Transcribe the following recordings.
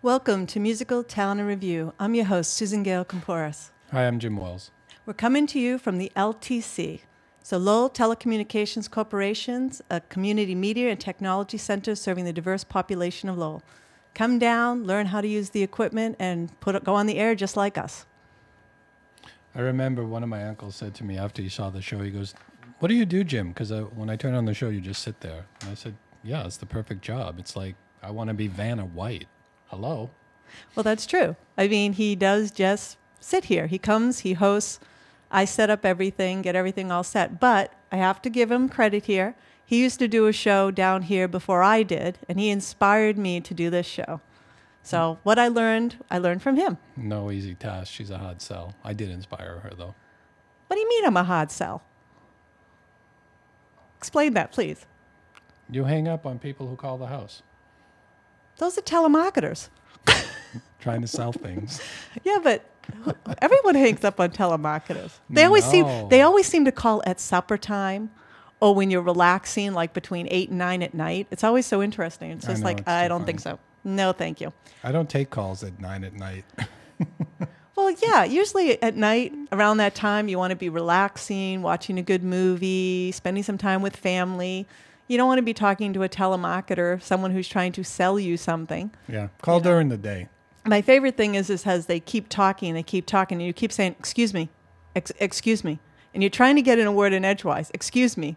Welcome to Musical Talent and Review. I'm your host, Susan Gail Koumpouras. Hi, I'm Jim Wells. We're coming to you from the LTC, so Lowell Telecommunications Corporation's a community media and technology center serving the diverse population of Lowell. Come down, learn how to use the equipment, and go on the air just like us. I remember one of my uncles said to me after he saw the show, he goes, "What do you do, Jim? Because when I turn on the show, you just sit there." And I said, "Yeah, it's the perfect job. It's like I want to be Vanna White. Hello." Well, that's true. I mean, he does just sit here. He comes, he hosts. I set up everything, get everything all set. But I have to give him credit here. He used to do a show down here before I did, and he inspired me to do this show. So what I learned from him. No easy task. She's a hard sell. I did inspire her, though. What do you mean I'm a hard sell? Explain that, please. You hang up on people who call the house. Those are telemarketers. Trying to sell things. Yeah, but everyone hangs up on telemarketers. They always seem to call at supper time or when you're relaxing, like between 8 and 9 at night. It's always so interesting. It's just like, I don't think so. No, thank you. I don't take calls at 9 at night. Well, yeah, usually at night, around that time, you want to be relaxing, watching a good movie, spending some time with family. You don't want to be talking to a telemarketer, someone who's trying to sell you something. Yeah, call during the day. My favorite thing is as they keep talking, and you keep saying, excuse me, excuse me. And you're trying to get in a word in edgewise, excuse me,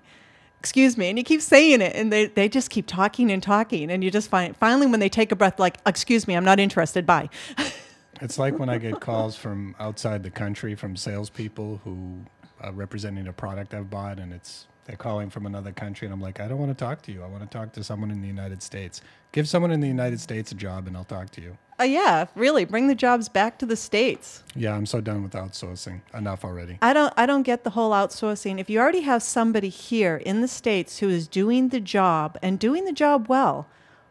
and you keep saying it, and they just keep talking, and you just finally when they take a breath, like, excuse me, I'm not interested, bye. It's like when I get calls from outside the country from salespeople who are representing a product I've bought, and they're calling from another country, and I'm like, I don't want to talk to you. I want to talk to someone in the United States. Give someone in the United States a job, and I'll talk to you. Yeah, really, bring the jobs back to the States. Yeah, I'm so done with outsourcing. Enough already. I don't get the whole outsourcing. If you already have somebody here in the States who is doing the job and doing the job well,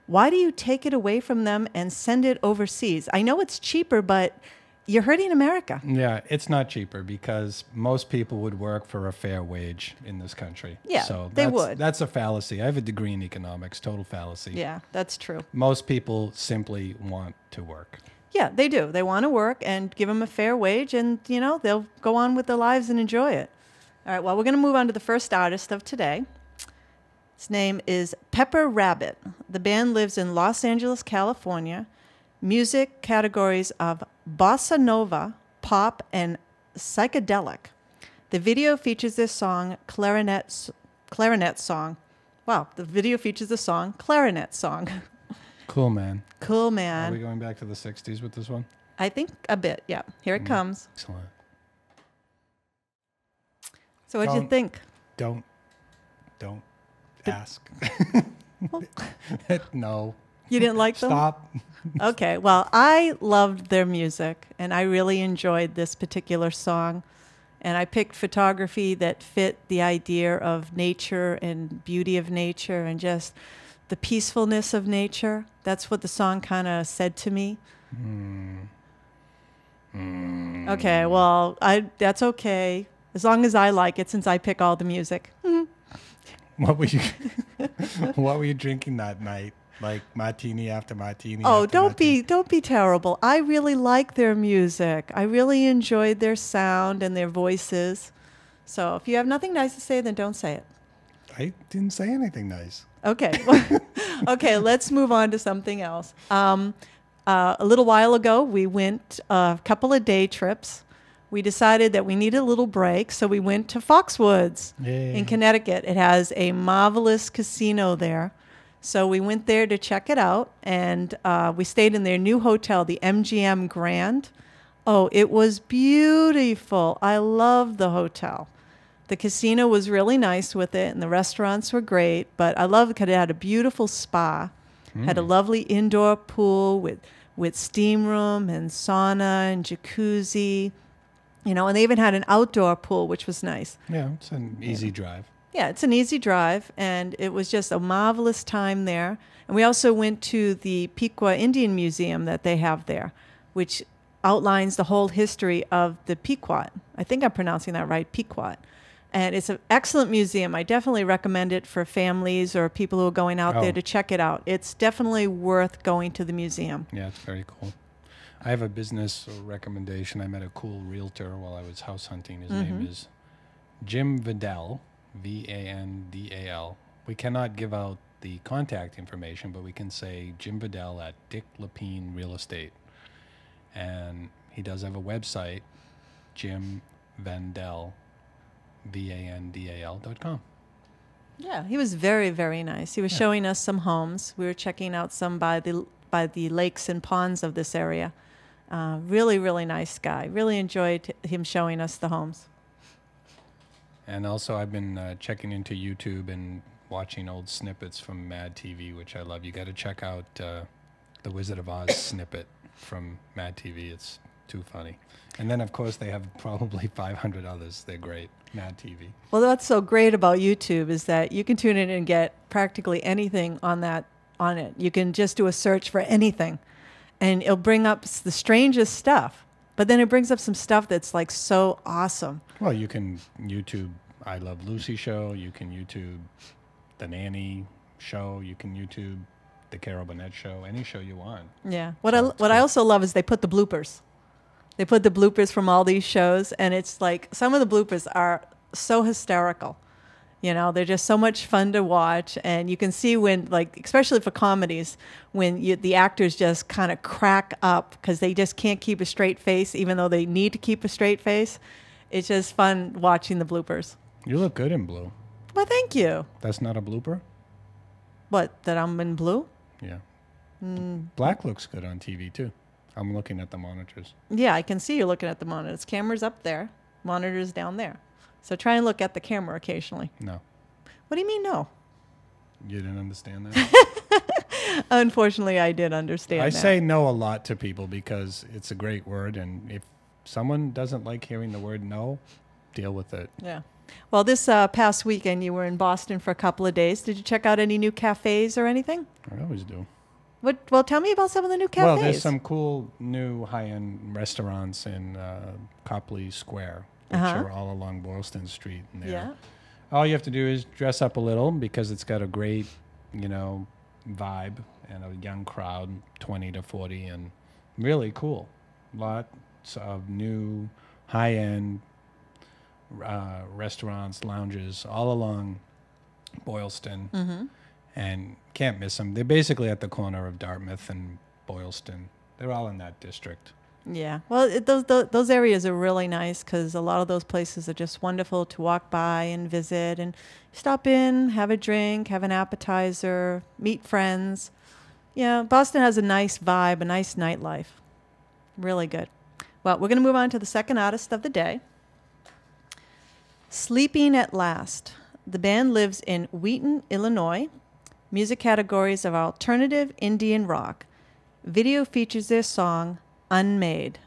why do you take it away from them and send it overseas? I know it's cheaper, but you're hurting America. Yeah, it's not cheaper because most people would work for a fair wage in this country. Yeah, so they would. That's a fallacy. I have a degree in economics, total fallacy. Yeah, that's true. Most people simply want to work. Yeah, they do. They want to work and give them a fair wage, and, they'll go on with their lives and enjoy it. All right, well, we're going to move on to the first artist of today. His name is Pepper Rabbit. The band lives in Los Angeles, California. Music categories of bossa nova, pop, and psychedelic. The video features this song, Clarinet Song. Wow, the video features the song, Clarinet Song. Cool, man. Cool, man. Are we going back to the 60s with this one? I think a bit, yeah. Here it comes. Excellent. So what do you think? Don't ask. No. You didn't like them? Stop. Okay, well, I loved their music, and I really enjoyed this particular song. And I picked photography that fit the idea of nature and beauty of nature and just the peacefulness of nature. That's what the song kind of said to me. Okay, well, that's okay. As long as I like it, since I pick all the music. What were you drinking that night? Like martini after martini? Oh, after don't martini? be terrible. I really like their music. I really enjoyed their sound and their voices. So if you have nothing nice to say, then don't say it. I didn't say anything nice. Okay. Okay, let's move on to something else. A little while ago, we went a couple of day trips. We decided that we needed a little break, so we went to Foxwoods in Connecticut. It has a marvelous casino there. So we went there to check it out, and we stayed in their new hotel, the MGM Grand. Oh, it was beautiful. I loved the hotel. The casino was really nice with it, and the restaurants were great, but I loved it because it had a beautiful spa, had a lovely indoor pool with steam room and sauna and jacuzzi, and they even had an outdoor pool, which was nice. Yeah, it's an easy drive. Yeah, it's an easy drive, and it was just a marvelous time there. And we also went to the Pequot Indian Museum that they have there, which outlines the whole history of the Pequot. I think I'm pronouncing that right, Pequot. And it's an excellent museum. I definitely recommend it for families or people who are going out there to check it out. It's definitely worth going to the museum. Yeah, it's very cool. I have a business recommendation. I met a cool realtor while I was house hunting. His name is Jim Vidal, Vandal. We cannot give out the contact information, but we can say Jim Vidal at Dick Lapine Real Estate. And he does have a website, Jim Vandal, vandal.com. Yeah, he was very, very nice. He was showing us some homes. We were checking out some by the lakes and ponds of this area. Really, really nice guy. Really enjoyed him showing us the homes. And also I've been checking into YouTube and watching old snippets from Mad TV, which I love. You got to check out the Wizard of Oz snippet from Mad TV. It's too funny. And then, of course, they have probably 500 others. They're great. Mad TV. Well, what's so great about YouTube is that you can tune in and get practically anything on it. You can just do a search for anything, and it'll bring up the strangest stuff. But then it brings up some stuff that's like so awesome. Well, you can YouTube I Love Lucy show. You can YouTube The Nanny show. You can YouTube The Carol Burnett show. Any show you want. Yeah. What I also love is they put the bloopers. They put the bloopers from all these shows, and it's like some of the bloopers are so hysterical. You know, they're just so much fun to watch, and you can see when, like, especially for comedies, when the actors just kind of crack up because they just can't keep a straight face, even though they need to keep a straight face. It's just fun watching the bloopers. You look good in blue. Well, thank you. That's not a blooper? What, that I'm in blue? Yeah. Black looks good on TV, too. I'm looking at the monitors. Yeah, I can see you looking at the monitors. Camera's up there, monitors down there. So try and look at the camera occasionally. No. What do you mean, no? You didn't understand that? Unfortunately, I did understand I that. say no a lot to people because it's a great word, and if someone doesn't like hearing the word no, deal with it. Yeah. Well, this past weekend, you were in Boston for a couple of days. Did you check out any new cafes or anything? I always do. Well, tell me about some of the new cafes. Well, there's some cool new high-end restaurants in Copley Square, which are all along Boylston Street. And Yeah. all you have to do is dress up a little because it's got a great, vibe and a young crowd, 20 to 40, and really cool. Lots of new high-end restaurants, lounges all along Boylston. And can't miss them. They're basically at the corner of Dartmouth and Boylston. They're all in that district. Yeah. Well, those areas are really nice because a lot of those places are just wonderful to walk by and visit and stop in, have a drink, have an appetizer, meet friends. Yeah, Boston has a nice vibe, a nice nightlife. Really good. Well, we're going to move on to the second artist of the day. Sleeping at Last. The band lives in Wheaton, Illinois. Music categories of alternative Indian rock. Video features their song, Unmade.